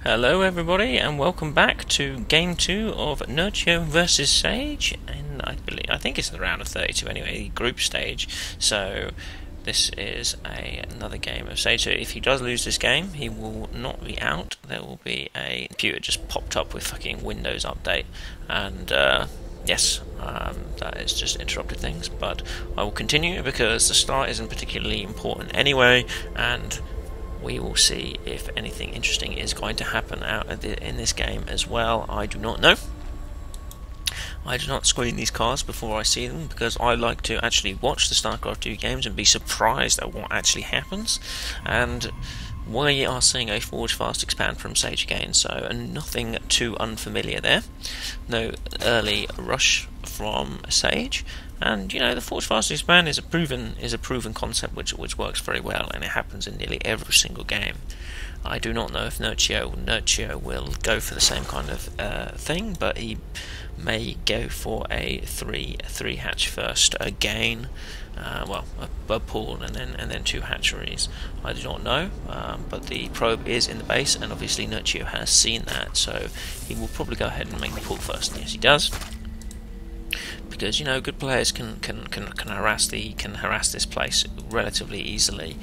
Hello everybody and welcome back to Game 2 of Nerchio vs Sage, and I think it's the round of 32 anyway, the group stage. So this is another game of Sage. So if he does lose this game, he will not be out. There will be a computer just popped up with fucking Windows update, and yes, that has just interrupted things, but I will continue because the start isn't particularly important anyway, and we will see if anything interesting is going to happen in this game as well. I do not know. I do not screen these cards before I see them because I like to actually watch the Starcraft 2 games and be surprised at what actually happens. And we are seeing a Forge Fast expand from Sage again, so nothing too unfamiliar there. No early rush from Sage. And you know, the Forge Fast expand is a proven concept which works very well, and it happens in nearly every single game. I do not know if Nerchio will go for the same kind of thing, but he may go for a three hatch first again. Well, a pool and then two hatcheries. I do not know, but the probe is in the base, and obviously Nerchio has seen that, so he will probably go ahead and make the pool first. And yes, he does. Because you know, good players can harass this place relatively easily.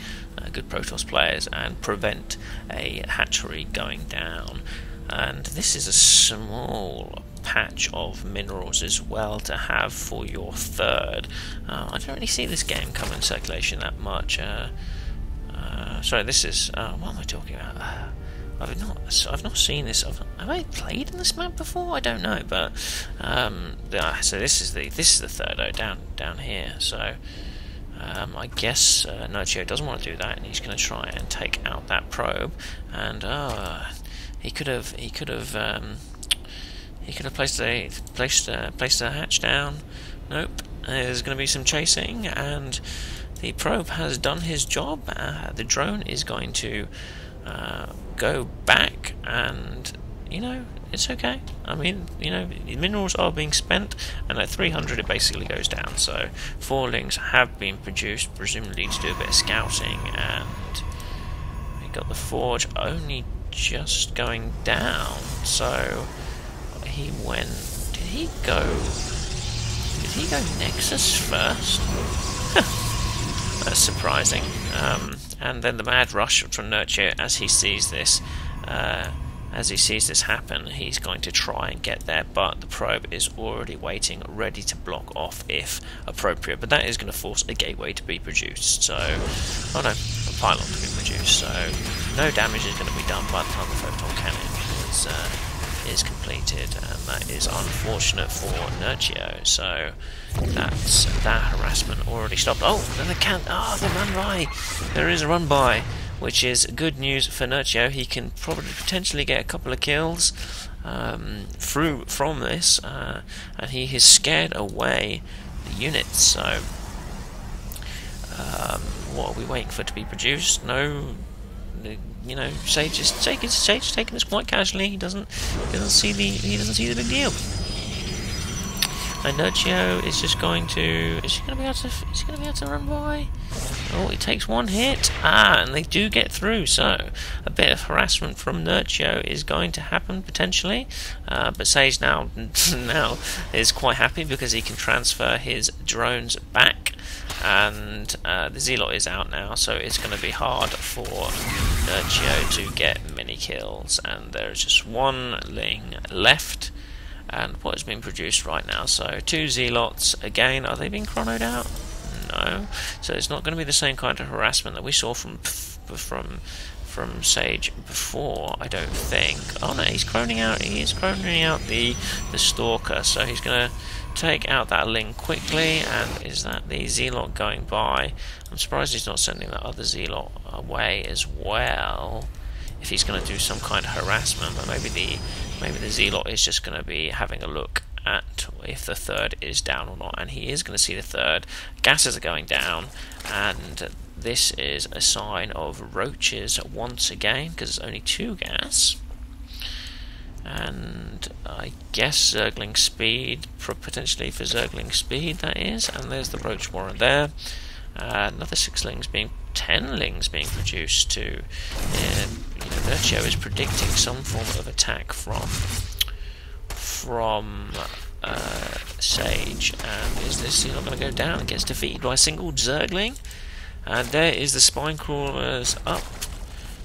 Good Protoss players, and prevent a hatchery going down. And this is a small patch of minerals as well to have for your third. I don't really see this game come in circulation that much. Sorry, this is what am I talking about? I've not seen this. Have I played in this map before? I don't know, but so this is the third down here. So I guess Nerchio doesn't want to do that, and he's going to try and take out that probe. And he could have placed a hatch down. Nope. There's going to be some chasing, and the probe has done his job. The drone is going to go back, and you know, it's okay. I mean, you know, the minerals are being spent, and at 300 it basically goes down. So 4 lings have been produced, presumably to do a bit of scouting, and we got the forge only just going down. So he went. Did he go Nexus first? That's surprising. And then the mad rush from Nerchio as he sees this. As he sees this happen, he's going to try and get there, but the probe is already waiting, ready to block off if appropriate. But that is going to force a gateway to be produced. So, oh no, a pylon to be produced. So no damage is going to be done by the time the photon cannon is completed, and that is unfortunate for Nerchio. So that's that harassment already stopped. Oh, then the run by. There is a run by, which is good news for Nerchio. He can probably potentially get a couple of kills from this, and he has scared away the units. So what are we waiting for to be produced? No. You know, Sage is taking this quite casually. He doesn't see the big deal. And Nerchio is just going to. Is he going to be able to run by? Oh, he takes one hit. And they do get through. So a bit of harassment from Nerchio is going to happen potentially. But Sage now is quite happy because he can transfer his drones back. And the Zealot is out now, so it's going to be hard for Nerchio to get many kills. And there is just one ling left, and what has been produced right now. So 2 Zealots again. Are they being chronoed out? No. So it's not going to be the same kind of harassment that we saw from Sage before, I don't think. Oh no, he's chroning out. He is chroning out the Stalker. So he's going to take out that ling quickly. And is that the Zealot going by? I'm surprised he's not sending that other Zealot away as well, if he's going to do some kind of harassment. But maybe the Zealot is just going to be having a look at if the third is down or not, and he is going to see the third. Gases are going down, and this is a sign of roaches once again, because there's only 2 gas. And I guess Zergling speed, potentially for Zergling speed, that is. And there's the roach warren there. Another 10 lings being produced to Nerchio is predicting some form of attack from Sage, and is this not going to go down? It gets defeated by a single Zergling, and there is the spine crawlers up,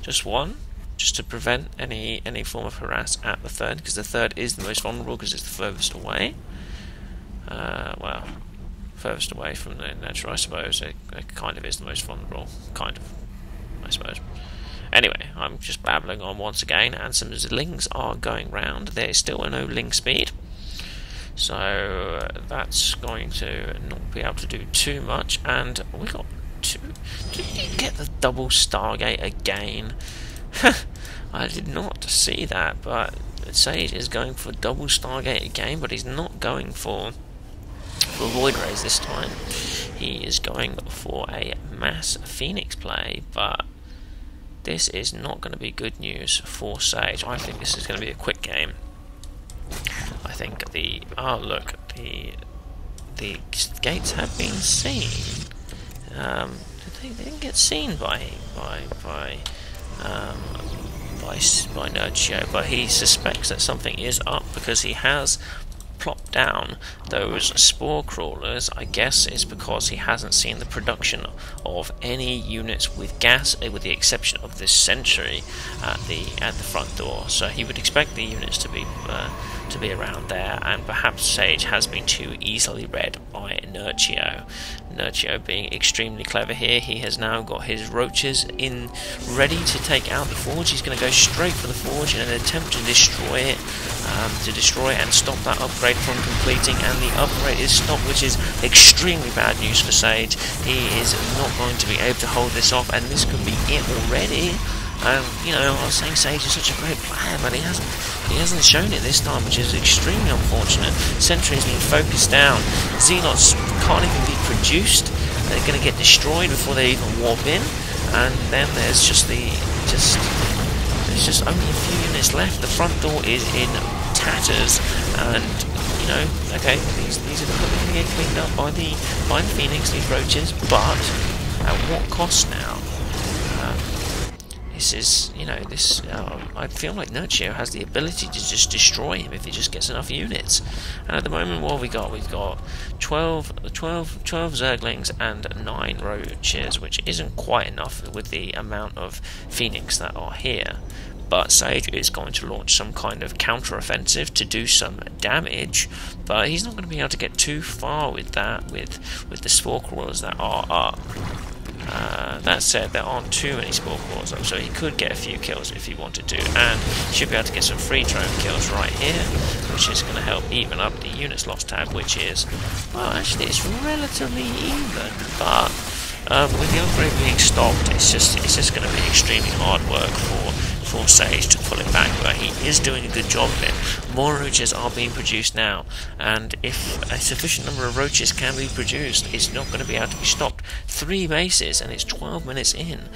just one, just to prevent any form of harass at the third, because the third is the most vulnerable because it's the furthest away. Well, furthest away from the Nerchio, I suppose. It kind of is the most vulnerable, kind of, I suppose. Anyway, I'm just babbling on once again, and some lings are going round. There is still no ling speed, so that's going to not be able to do too much. And we got two. Did he get the double Stargate again? I did not see that, but Sage is going for double Stargate again, but he's not going for Void Rays this time. He is going for a mass Phoenix play, but this is not going to be good news for Sage. I think this is going to be a quick game. I think the gates have been seen. They didn't get seen by Nerchio, but he suspects that something is up because he has plopped down those spore crawlers. I guess it's because he hasn't seen the production of any units with gas, with the exception of this sentry at the front door. So he would expect the units to be around there, and perhaps Sage has been too easily read by Nerchio. Nerchio being extremely clever here, he has now got his roaches in ready to take out the forge. He's going to go straight for the forge in an attempt to destroy it, and stop that upgrade from completing, and the upgrade is stopped, which is extremely bad news for Sage. He is not going to be able to hold this off, and this could be it already. You know, I was saying Sage is such a great player, but he hasn't shown it this time, which is extremely unfortunate. Sentry's been focused down. Zealots can't even be produced. They're going to get destroyed before they even warp in. And then there's just only a few units left. The front door is in tatters, and you know, okay, these are going to get cleaned up by the Phoenix, these roaches, but at what cost now? This is, you know, I feel like Nerchio has the ability to just destroy him if he just gets enough units. And at the moment, what we've got 12 Zerglings and 9 roaches, which isn't quite enough with the amount of Phoenix that are here. But Sage is going to launch some kind of counter-offensive to do some damage, but he's not going to be able to get too far with that, with the spore crawlers that are up. That said, there aren't too many spore crawlers up, so he could get a few kills if he wanted to, and should be able to get some free drone kills right here, which is going to help even up the units lost tab, which is, well, actually it's relatively even, but with the upgrade being stopped, it's just going to be extremely hard work for Sage to pull it back, but he is doing a good job of it. More roaches are being produced now, and if a sufficient number of roaches can be produced, it's not going to be able to be stopped. 3 bases, and it's 12 minutes in.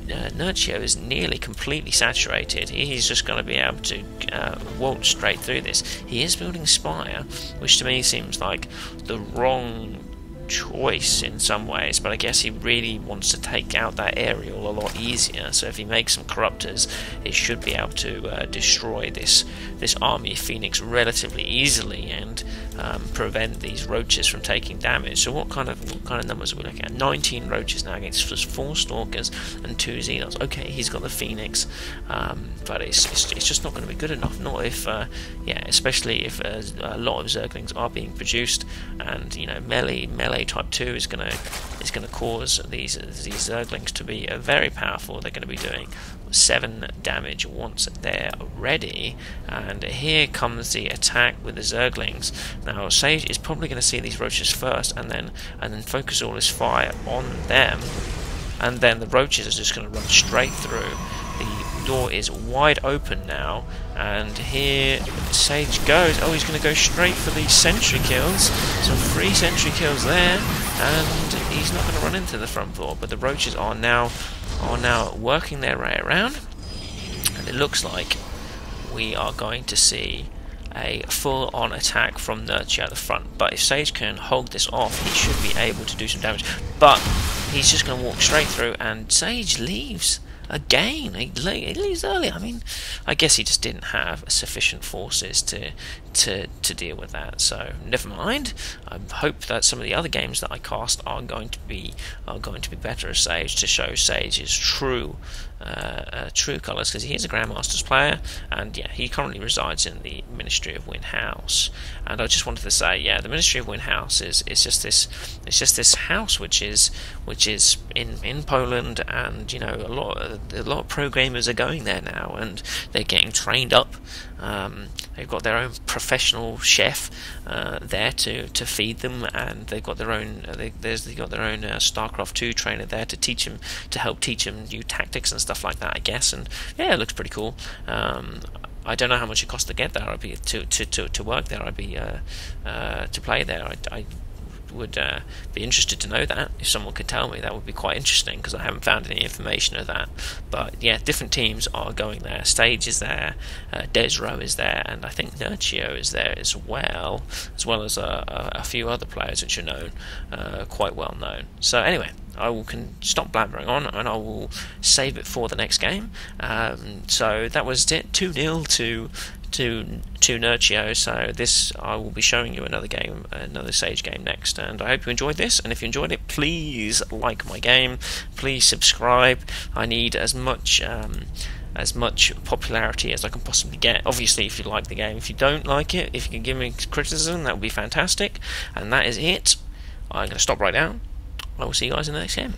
Nerchio is nearly completely saturated. He's just going to be able to waltz straight through this. He is building Spire, which to me seems like the wrong choice in some ways, but I guess he really wants to take out that aerial a lot easier, so if he makes some corruptors, it should be able to destroy this army of Phoenix relatively easily and prevent these roaches from taking damage. So what kind of numbers are we looking at? 19 roaches now against just 4 stalkers and 2 Zealots. Okay, he's got the Phoenix, but it's just not going to be good enough, not if especially if a lot of Zerglings are being produced, and you know, melee type 2 is going to cause these Zerglings to be very powerful. They're going to be doing 7 damage once they're ready, and here comes the attack with the Zerglings. Now Sage is probably going to see these roaches first, and then focus all his fire on them, and then the roaches are just going to run straight through. The door is wide open now, and here Sage goes. Oh, he's going to go straight for the sentry kills. Some free sentry kills there, and he's not going to run into the front door, but the roaches are now working their way around, and it looks like we are going to see a full-on attack from Nerchio at the front. But if Sage can hold this off, he should be able to do some damage. But he's just going to walk straight through, and Sage leaves again. He leaves early. I mean, I guess he just didn't have sufficient forces to deal with that. So never mind. I hope that some of the other games that I cast are going to be better as Sage, to show Sage's true colours, because he is a Grandmasters player, and yeah, he currently resides in the Ministry of Wind House. And I just wanted to say, yeah, the Ministry of Wind House is just this house which is in Poland, and you know, a lot of programmers are going there now, and they're getting trained up. They've got their own professional chef there to feed them, and they've got their own Starcraft 2 trainer there to help teach them new tactics and stuff like that, I guess. And yeah, it looks pretty cool. I don't know how much it costs to get there. To work there. To play there. I would be interested to know that. If someone could tell me, that would be quite interesting, because I haven't found any information of that. But yeah, different teams are going there. Stage is there, Desro is there, and I think Nerchio is there as well as a few other players which are known, quite well known. So anyway, I can stop blabbering on, and I will save it for the next game. So that was it, 2-0 to Nerchio. So this, I will be showing you another Sage game next, and I hope you enjoyed this. And if you enjoyed it, please like my game, please subscribe. I need as much popularity as I can possibly get. Obviously, if you like the game. If you don't like it, if you can give me criticism, that would be fantastic. And that is it. I'm going to stop right now. I will see you guys in the next game.